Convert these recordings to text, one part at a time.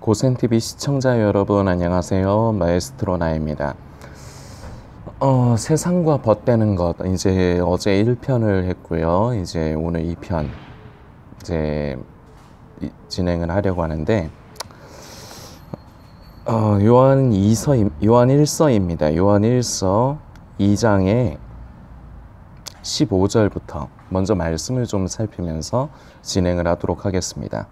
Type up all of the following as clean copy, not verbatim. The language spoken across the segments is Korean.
고센TV 시청자 여러분 안녕하세요. 마에스트로 나입니다. 세상과 벗대는 것, 이제 어제 1편을 했고요. 이제 오늘 2편 이제 진행을 하려고 하는데 요한 1서입니다. 요한 1서 2장의 15절부터 먼저 말씀을 좀 살피면서 진행을 하도록 하겠습니다.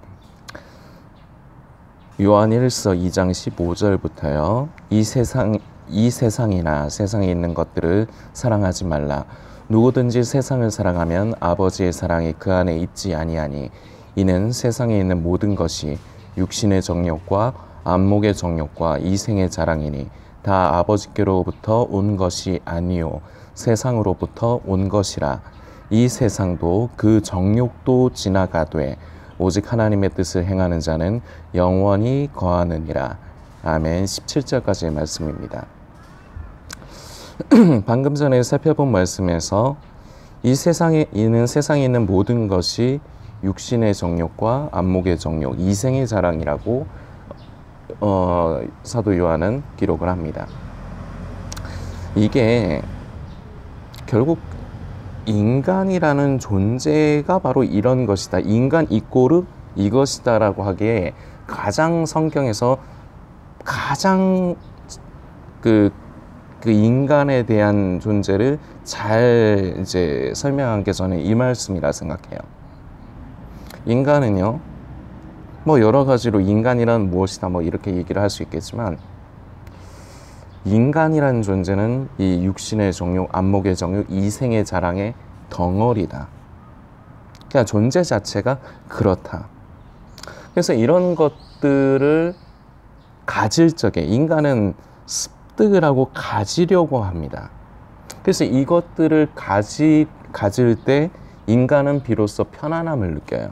요한 1서 2장 15절부터요. 이 세상이나 세상에 있는 것들을 사랑하지 말라. 누구든지 세상을 사랑하면 아버지의 사랑이 그 안에 있지 아니하니 이는 세상에 있는 모든 것이 육신의 정욕과 안목의 정욕과 이생의 자랑이니 다 아버지께로부터 온 것이 아니요 세상으로부터 온 것이라. 이 세상도 그 정욕도 지나가되 오직 하나님의 뜻을 행하는 자는 영원히 거하느니라. 아멘. 17절까지의 말씀입니다. 방금 전에 살펴본 말씀에서 이 세상에 있는 모든 것이 육신의 정욕과 안목의 정욕, 이생의 자랑이라고 사도 요한은 기록을 합니다. 이게 결국 인간이라는 존재가 바로 이런 것이다. 인간 이꼬르 이것이다 라고 하기에 가장 성경에서 가장 그 인간에 대한 존재를 잘 이제 설명한 게 저는 이 말씀이라 생각해요. 인간은요, 뭐 여러 가지로 인간이란 무엇이다 뭐 이렇게 얘기를 할 수 있겠지만 인간이라는 존재는 이 육신의 정욕, 안목의 정욕, 이생의 자랑의 덩어리다. 그냥 존재 자체가 그렇다. 그래서 이런 것들을 가질 적에 인간은 습득을 하고 가지려고 합니다. 그래서 이것들을 가질 때 인간은 비로소 편안함을 느껴요.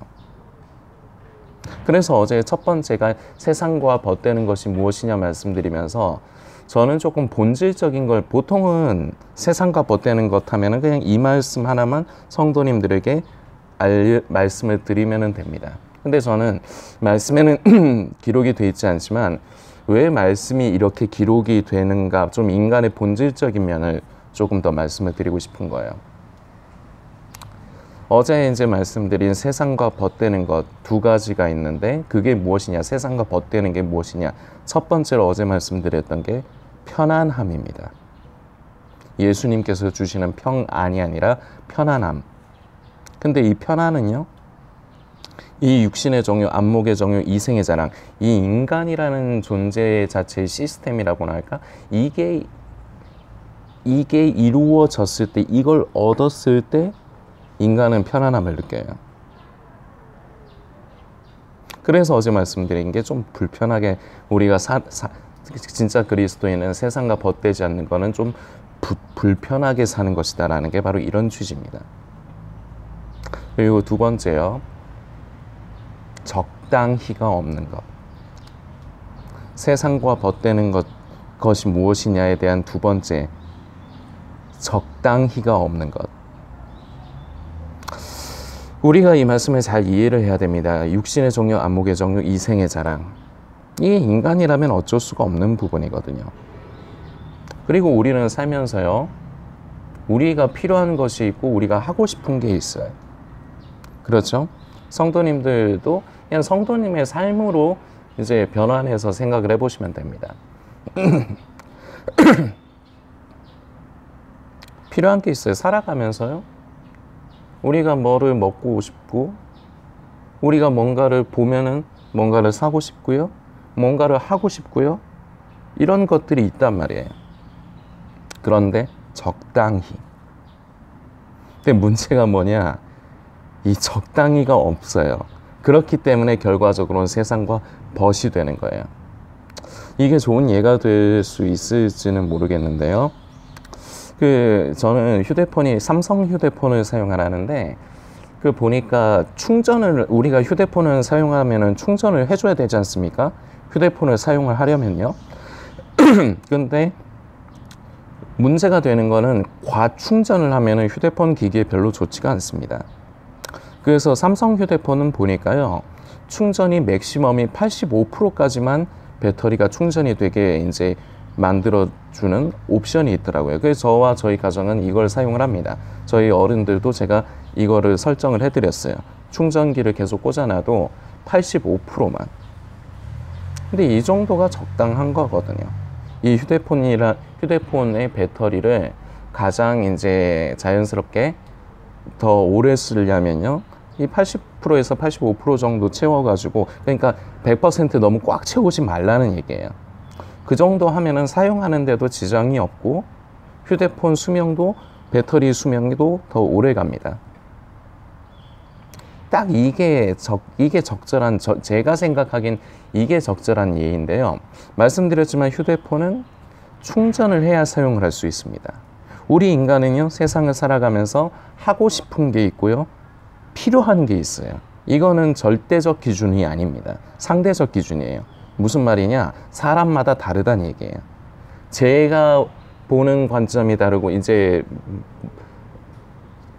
그래서 어제 첫 번째가 세상과 벗대는 것이 무엇이냐 말씀드리면서 저는 조금 본질적인 걸, 보통은 세상과 벗대는 것 하면은 그냥 이 말씀 하나만 성도님들에게 말씀을 드리면 됩니다. 근데 저는 말씀에는 기록이 되어 있지 않지만 왜 말씀이 이렇게 기록이 되는가, 좀 인간의 본질적인 면을 조금 더 말씀을 드리고 싶은 거예요. 어제 이제 말씀드린 세상과 벗대는 것 두 가지가 있는데 그게 무엇이냐, 세상과 벗대는 게 무엇이냐. 첫 번째로 어제 말씀드렸던 게 편안함입니다. 예수님께서 주시는 평안이 아니라 편안함. 근데 이 편안은요, 이 육신의 정욕, 안목의 정욕, 이생의 자랑, 이 인간이라는 존재 자체의 시스템이라고나 할까? 이게 이루어졌을 때, 이걸 얻었을 때 인간은 편안함을 느껴요. 그래서 어제 말씀드린 게 좀 불편하게, 우리가 진짜 그리스도인은 세상과 벗대지 않는 거는 좀 불편하게 사는 것이다 라는 게 바로 이런 취지입니다. 그리고 두 번째요, 적당히가 없는 것. 세상과 벗대는 것이 무엇이냐에 대한 두 번째, 적당히가 없는 것. 우리가 이 말씀을 잘 이해를 해야 됩니다. 육신의 정욕, 안목의 정욕, 이생의 자랑. 이 인간이라면 어쩔 수가 없는 부분이거든요. 그리고 우리는 살면서요, 우리가 필요한 것이 있고 우리가 하고 싶은 게 있어요. 그렇죠? 성도님들도 그냥 성도님의 삶으로 이제 변환해서 생각을 해보시면 됩니다. 필요한 게 있어요. 살아가면서요, 우리가 뭐를 먹고 싶고, 우리가 뭔가를 보면은 뭔가를 사고 싶고요, 뭔가를 하고 싶고요, 이런 것들이 있단 말이에요. 그런데 적당히. 근데 문제가 뭐냐, 이 적당히가 없어요. 그렇기 때문에 결과적으로는 세상과 벗이 되는 거예요. 이게 좋은 예가 될 수 있을지는 모르겠는데요. 저는 삼성 휴대폰을 사용하는데, 보니까 우리가 휴대폰을 사용하면은 충전을 해줘야 되지 않습니까? 휴대폰을 사용을 하려면요. 근데 문제가 되는 거는 과충전을 하면은 휴대폰 기기에 별로 좋지가 않습니다. 그래서 삼성 휴대폰은 보니까요, 충전이 맥시멈이 85%까지만 배터리가 충전이 되게 이제 만들어주는 옵션이 있더라고요. 그래서 저와 저희 가정은 이걸 사용을 합니다. 저희 어른들도 제가 이거를 설정을 해드렸어요. 충전기를 계속 꽂아놔도 85%만. 근데 이 정도가 적당한 거거든요. 이 휴대폰의 배터리를 가장 이제 자연스럽게 더 오래 쓰려면요, 이 80%에서 85% 정도 채워가지고, 그러니까 100% 너무 꽉 채우지 말라는 얘기예요. 그 정도 하면은 사용하는데도 지장이 없고 휴대폰 수명도, 배터리 수명도 더 오래 갑니다. 딱 이게 적절한, 제가 생각하기엔 이게 적절한 예인데요. 말씀드렸지만 휴대폰은 충전을 해야 사용을 할 수 있습니다. 우리 인간은요, 세상을 살아가면서 하고 싶은 게 있고요, 필요한 게 있어요. 이거는 절대적 기준이 아닙니다. 상대적 기준이에요. 무슨 말이냐? 사람마다 다르다는 얘기예요. 제가 보는 관점이 다르고, 이제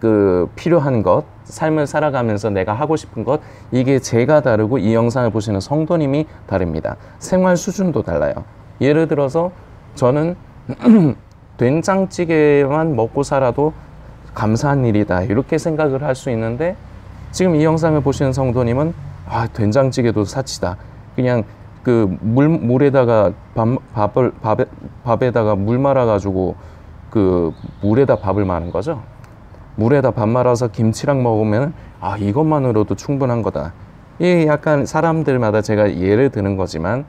그 필요한 것, 삶을 살아가면서 내가 하고 싶은 것, 이게 제가 다르고 이 영상을 보시는 성도님이 다릅니다. 생활 수준도 달라요. 예를 들어서 저는 된장찌개만 먹고 살아도 감사한 일이다, 이렇게 생각을 할 수 있는데, 지금 이 영상을 보시는 성도님은 된장찌개도 사치다, 그냥 그 물에다가 밥에다가 물 말아가지고 그 물에다 밥을 마는 거죠. 물에다 밥 말아서 김치랑 먹으면 이것만으로도 충분한 거다. 이게 약간 사람들마다 제가 예를 드는 거지만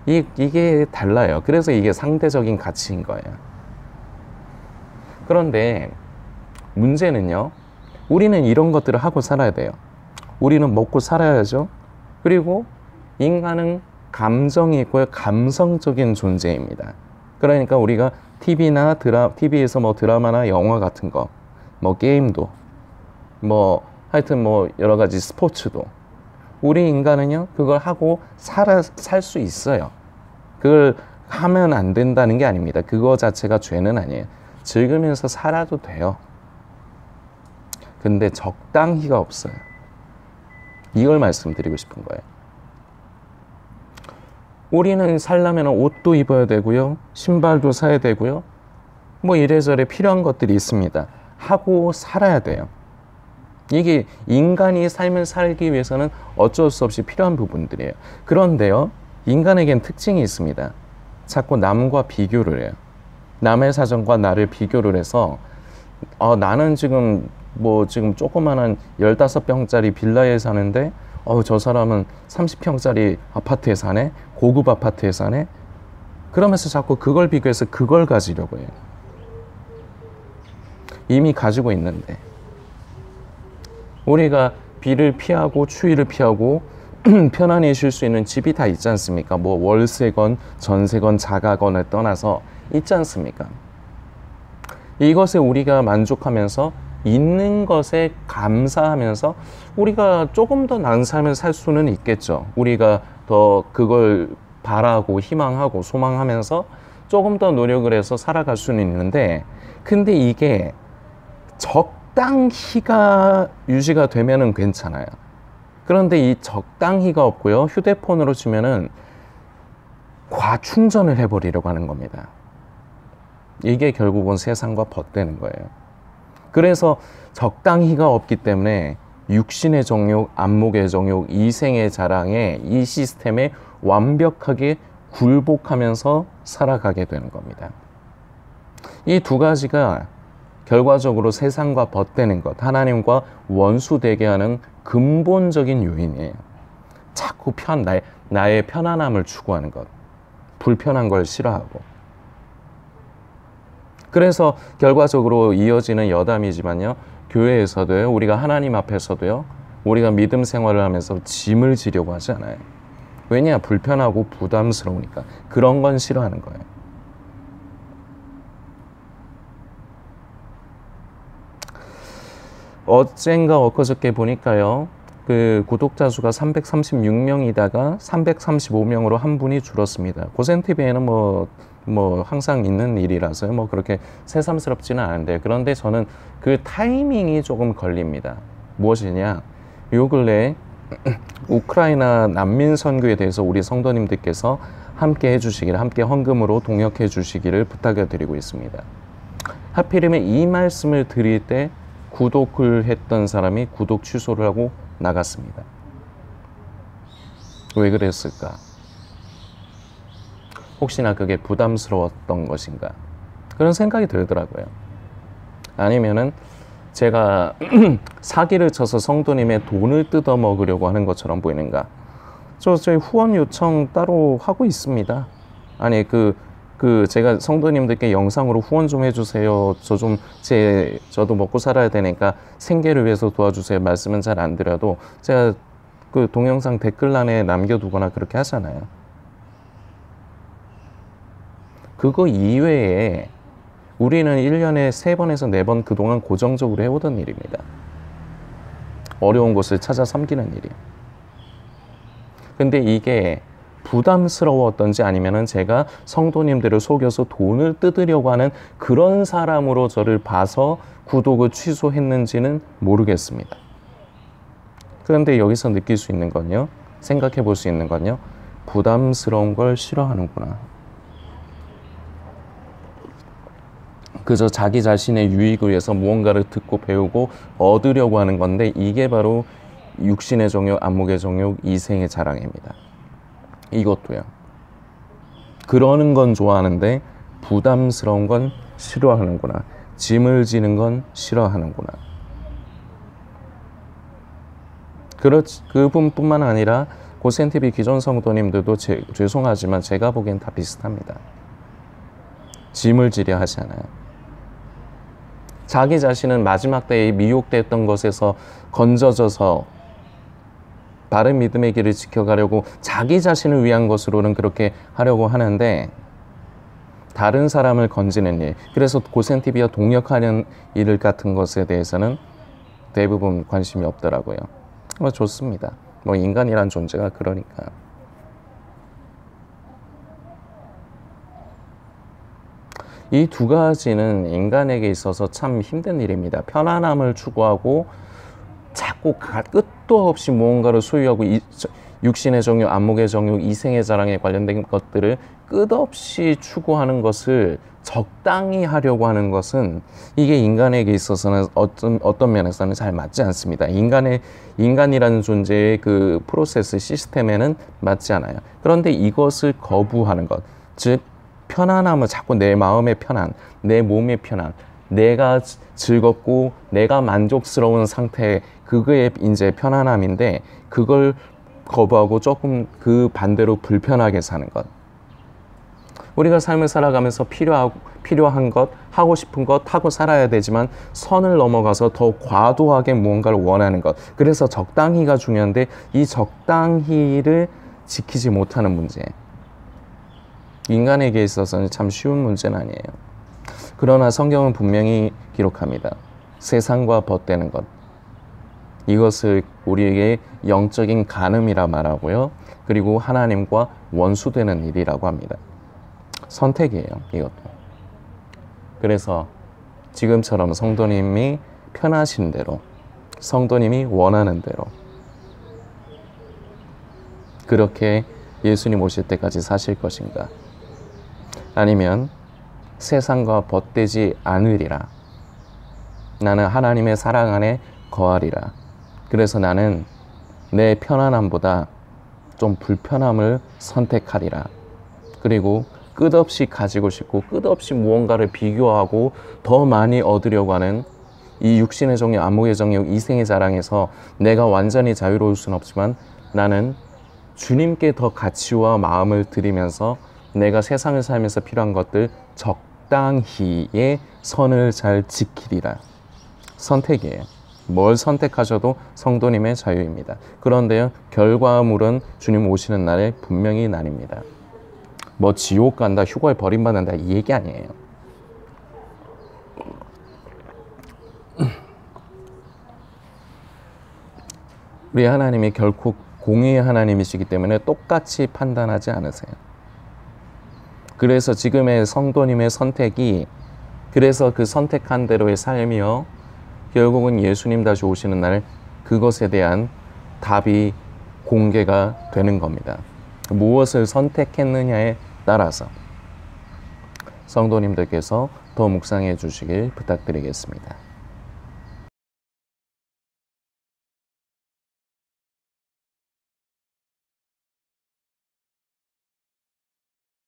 이게 달라요. 그래서 이게 상대적인 가치인 거예요. 그런데 문제는요, 우리는 이런 것들을 하고 살아야 돼요. 우리는 먹고 살아야죠. 그리고 인간은 감정이 있고요, 감성적인 존재입니다. 그러니까 우리가 TV에서 뭐 드라마나 영화 같은 거, 뭐 게임도, 뭐 하여튼 뭐 여러 가지 스포츠도, 우리 인간은요, 그걸 하고 살 수 있어요. 그걸 하면 안 된다는 게 아닙니다. 그거 자체가 죄는 아니에요. 즐기면서 살아도 돼요. 근데 적당히가 없어요. 이걸 말씀드리고 싶은 거예요. 우리는 살려면 옷도 입어야 되고요, 신발도 사야 되고요, 뭐 이래저래 필요한 것들이 있습니다. 하고 살아야 돼요. 이게 인간이 삶을 살기 위해서는 어쩔 수 없이 필요한 부분들이에요. 그런데요, 인간에겐 특징이 있습니다. 자꾸 남과 비교를 해요. 남의 사정과 나를 비교를 해서 나는 지금 조그마한 15평짜리 빌라에 사는데 저 사람은 30평짜리 아파트에 사네, 고급 아파트에 사네. 그러면서 자꾸 그걸 비교해서 그걸 가지려고 해요. 이미 가지고 있는데. 우리가 비를 피하고 추위를 피하고 편안히 쉴 수 있는 집이 다 있지 않습니까? 뭐 월세건 전세건 자가건을 떠나서 있지 않습니까? 이것에 우리가 만족하면서, 있는 것에 감사하면서 우리가 조금 더 나은 삶을 살 수는 있겠죠. 우리가 더 그걸 바라고 희망하고 소망하면서 조금 더 노력을 해서 살아갈 수는 있는데, 근데 이게 적당히가 유지가 되면은 괜찮아요. 그런데 이 적당히가 없고요, 휴대폰으로 치면은 과충전을 해버리려고 하는 겁니다. 이게 결국은 세상과 벗되는 거예요. 그래서 적당히가 없기 때문에 육신의 정욕, 안목의 정욕, 이생의 자랑에, 이 시스템에 완벽하게 굴복하면서 살아가게 되는 겁니다. 이 두 가지가 결과적으로 세상과 벗되는 것, 하나님과 원수되게 하는 근본적인 요인이에요. 자꾸 나의 편안함을 추구하는 것, 불편한 걸 싫어하고. 그래서 결과적으로 이어지는 여담이지만요, 교회에서도요, 우리가 하나님 앞에서도요, 우리가 믿음 생활을 하면서 짐을 지려고 하지 않아요. 왜냐? 불편하고 부담스러우니까. 그런 건 싫어하는 거예요. 어젠가 엊그저께 보니까요, 그 구독자 수가 336명이다가 335명으로 한 분이 줄었습니다. 고센TV에는 뭐 항상 있는 일이라서요, 뭐 그렇게 새삼스럽지는 않은데, 그런데 저는 그 타이밍이 조금 걸립니다. 무엇이냐? 요 근래 우크라이나 난민 선교에 대해서 우리 성도님들께서 함께 해주시기를, 함께 헌금으로 동역해 주시기를 부탁을 드리고 있습니다. 하필이면 이 말씀을 드릴 때 구독을 했던 사람이 구독 취소를 하고 나갔습니다. 왜 그랬을까? 혹시나 그게 부담스러웠던 것인가? 그런 생각이 들더라고요. 아니면은 제가 사기를 쳐서 성도님의 돈을 뜯어 먹으려고 하는 것처럼 보이는가? 저희 후원 요청 따로 하고 있습니다. 아니 제가 성도님들께 영상으로 후원 좀 해주세요. 저도 먹고 살아야 되니까 생계를 위해서 도와주세요. 말씀은 잘 안 드려도 제가 그 동영상 댓글란에 남겨두거나 그렇게 하잖아요. 그거 이외에 우리는 1년에 3번에서 4번 그동안 고정적으로 해오던 일입니다. 어려운 곳을 찾아 섬기는 일이요. 근데 이게 부담스러웠던지 아니면은 제가 성도님들을 속여서 돈을 뜯으려고 하는 그런 사람으로 저를 봐서 구독을 취소했는지는 모르겠습니다. 그런데 여기서 느낄 수 있는 건요, 생각해 볼 수 있는 건요, 부담스러운 걸 싫어하는구나. 그저 자기 자신의 유익을 위해서 무언가를 듣고 배우고 얻으려고 하는 건데, 이게 바로 육신의 정욕, 안목의 정욕, 이생의 자랑입니다. 이것도요. 그러는 건 좋아하는데 부담스러운 건 싫어하는구나. 짐을 지는 건 싫어하는구나. 그분뿐만 아니라 고센TV 기존 성도님들도 죄송하지만 제가 보기엔 다 비슷합니다. 짐을 지려 하잖아요. 자기 자신은 마지막 때에 미혹됐던 것에서 건져져서 바른 믿음의 길을 지켜가려고 자기 자신을 위한 것으로는 그렇게 하려고 하는데, 다른 사람을 건지는 일, 그래서 고센TV와 동역하는 일 같은 것에 대해서는 대부분 관심이 없더라고요. 좋습니다. 인간이란 존재가 그러니까. 이 두 가지는 인간에게 있어서 참 힘든 일입니다. 편안함을 추구하고 자꾸 끝도 없이 무언가를 소유하고 육신의 정욕, 안목의 정욕, 이생의 자랑에 관련된 것들을 끝없이 추구하는 것을 적당히 하려고 하는 것은, 이게 인간에게 있어서는 어떤 면에서는 잘 맞지 않습니다. 인간이라는 존재의 그 프로세스, 시스템에는 맞지 않아요. 그런데 이것을 거부하는 것, 즉 편안함을, 자꾸 내 마음의 편안, 내 몸의 편안, 내가 즐겁고 내가 만족스러운 상태, 그거의 이제 편안함인데, 그걸 거부하고 조금 그 반대로 불편하게 사는 것. 우리가 삶을 살아가면서 필요한 것, 하고 싶은 것 하고 살아야 되지만 선을 넘어가서 더 과도하게 무언가를 원하는 것. 그래서 적당히가 중요한데 이 적당히를 지키지 못하는 문제. 인간에게 있어서는 참 쉬운 문제는 아니에요. 그러나 성경은 분명히 기록합니다. 세상과 벗되는 것. 이것을 우리에게 영적인 간음이라 말하고요. 그리고 하나님과 원수되는 일이라고 합니다. 선택이에요, 이것도. 그래서 지금처럼 성도님이 편하신 대로, 성도님이 원하는 대로 그렇게 예수님 오실 때까지 사실 것인가? 아니면 세상과 벗되지 않으리라. 나는 하나님의 사랑 안에 거하리라. 그래서 나는 내 편안함보다 좀 불편함을 선택하리라. 그리고 끝없이 가지고 싶고 끝없이 무언가를 비교하고 더 많이 얻으려고 하는 이 육신의 정욕, 안목의 정욕, 이생의 자랑에서 내가 완전히 자유로울 수는 없지만 나는 주님께 더 가치와 마음을 드리면서 내가 세상을 살면서 필요한 것들 적당히의 선을 잘 지키리라. 선택이에요. 뭘 선택하셔도 성도님의 자유입니다. 그런데요, 결과물은 주님 오시는 날에 분명히 나뉩니다. 뭐 지옥 간다, 휴거에 버림받는다, 이 얘기 아니에요. 우리 하나님이 결코 공의의 하나님이시기 때문에 똑같이 판단하지 않으세요. 그래서 지금의 성도님의 선택이, 그래서 그 선택한 대로의 삶이요, 결국은 예수님 다시 오시는 날 그것에 대한 답이 공개가 되는 겁니다. 무엇을 선택했느냐에 따라서 성도님들께서 더 묵상해 주시길 부탁드리겠습니다.